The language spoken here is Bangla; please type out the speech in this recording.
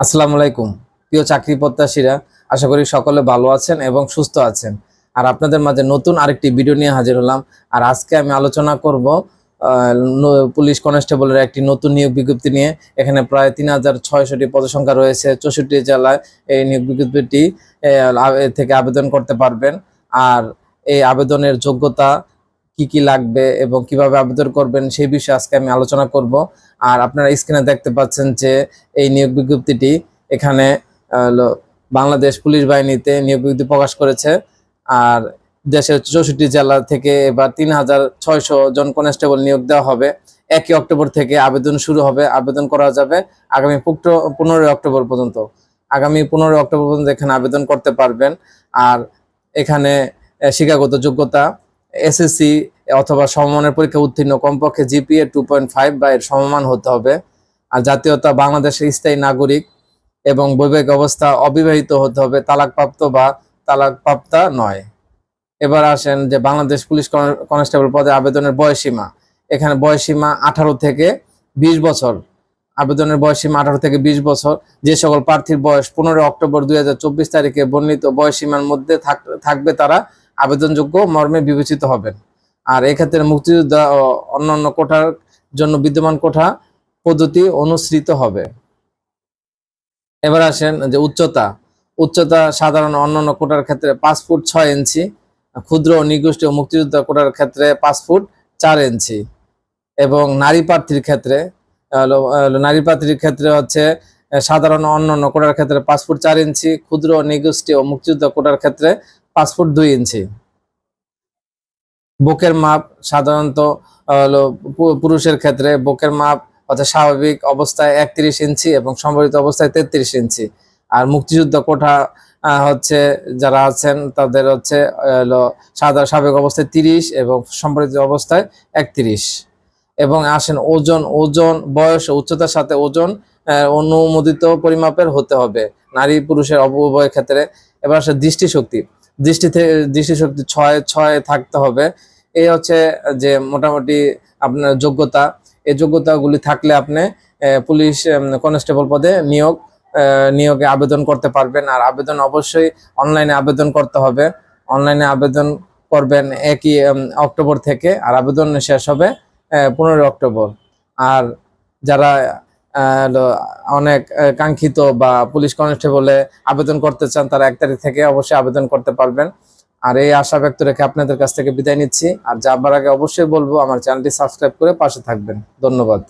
আসসালামু আলাইকুম। প্রিয় চাকরি প্রত্যাশীরা, আশা করি সকলে ভালো আছেন এবং সুস্থ আছেন। আর আপনাদের মাঝে নতুন আরেকটি ভিডিও নিয়ে হাজির হলাম। আর আজকে আমি আলোচনা করব পুলিশ কনস্টেবলের একটি নতুন নিয়োগ বিজ্ঞপ্তি নিয়ে। এখানে প্রায় ৩,৬০০টি পদসংখ্যা রয়েছে ৬৪ জেলায়। এই নিয়োগ বিজ্ঞপ্তিটি থেকে আবেদন করতে পারবেন। আর এই আবেদনের যোগ্যতা কি কি লাগবে এবং কিভাবে আবেদন করবেন সেই বিষয়ে আজকে আমি আলোচনা করব। আর আপনারা স্ক্রিনে দেখতে পাচ্ছেন যে এই নিয়োগ বিজ্ঞপ্তিটি এখানে বাংলাদেশ পুলিশ বাহিনীতে নিয়োগ বিজ্ঞপ্তি প্রকাশ করেছে। আর দেশের ৬৪ জেলা থেকে এবার ৩,৬০০ জন কনস্টেবল নিয়োগ দেওয়া হবে। ১ অক্টোবর থেকে আবেদন শুরু হবে। আবেদন করা যাবে আগামী ১৫ অক্টোবর পর্যন্ত। আগামী ১৫ অক্টোবর পর্যন্ত এখানে আবেদন করতে পারবেন। আর এখানে শিক্ষাগত যোগ্যতা এসএসসি অথবা সমমানের পরীক্ষা উত্তীর্ণ, কমপক্ষে জিপিএ 2.5 বা এর সমমান হতে হবে। আর জাতীয়তা বাংলাদেশের স্থায়ী নাগরিক এবং বৈবাহিক অবস্থা অবিবাহিত হতে হবে, তালাকপ্রাপ্ত বা তালাকপ্রাপ্তা নয়। এবার আসেন যে বাংলাদেশ পুলিশ কনস্টেবল পদে আবেদনের বয়সীমা। এখানে বয়সীমা 18 থেকে 20 বছর। আবেদনের বয়সীমা 18 থেকে 20 বছর। যে সকল প্রার্থীর বয়স 15 অক্টোবর 2024 তারিখে বর্ণিত বয়সীমার মধ্যে থাকবে তারা আবেদনযোগ্য মর্মে বিবেচিত হবেন। আর এক্ষেত্রে মুক্তিযোদ্ধা ও অন্যান্য কোটার জন্য বিদ্যমান কোটা পদ্ধতি অনুসৃত হবে। এবার আসেন যে উচ্চতা সাধারণ অন্যান্য কোটার ক্ষেত্রে 5 ফুট 6 ইঞ্চি, ক্ষুদ্র ও নিগোষ্ঠী ও মুক্তিযোদ্ধা কোটার ক্ষেত্রে 5 ফুট 4 ইঞ্চি। এবং নারী প্রার্থীর ক্ষেত্রে হচ্ছে সাধারণ অন্যান্য কোটার ক্ষেত্রে 5 ফুট 4 ইঞ্চি, ক্ষুদ্র নিগোষ্ঠী ও মুক্তিযোদ্ধা কোটার ক্ষেত্রে 5 ফুট 2 ইঞ্চি। বুকের মাপ সাধারণত পুরুষের ক্ষেত্রে বুকের মাপ হচ্ছে স্বাভাবিক অবস্থায় 31 ইঞ্চি এবং সম্বলিত অবস্থায় 33 ইঞ্চি। আর মুক্তিযুদ্ধ কোঠা হচ্ছে যারা আছেন তাদের হচ্ছে স্বাভাবিক অবস্থায় 30 এবং সম্বলিত অবস্থায় 31। এবং আসেন ওজন বয়স উচ্চতার সাথে ওজন অনুমোদিত পরিমাপের হতে হবে নারী পুরুষের উভয় ক্ষেত্রে। এবার আসে দৃষ্টিশক্তি 6 থাকতে হবে। এই হচ্ছে যে মোটামুটি আপনার যোগ্যতা। এই যোগ্যতাগুলি থাকলে আপনি পুলিশ কনস্টেবল পদে নিয়োগে আবেদন করতে পারবেন। আর আবেদন অবশ্যই অনলাইনে আবেদন করতে হবে। অনলাইনে আবেদন করবেন 1 অক্টোবর থেকে, আর আবেদন শেষ হবে 15 অক্টোবর। আর যারা অনেক কাঙ্ক্ষিত বা পুলিশ কনস্টেবলে আবেদন করতে চান তারা 1 তারিখ থেকে অবশ্যই আবেদন করতে পারবেন। আর এই আশা ব্যক্ত রেখে আপনাদের কাছ থেকে বিদায় নিচ্ছি। আর যাবার আগে অবশ্যই বলবো আমার চ্যানেলটি সাবস্ক্রাইব করে পাশে থাকবেন। ধন্যবাদ।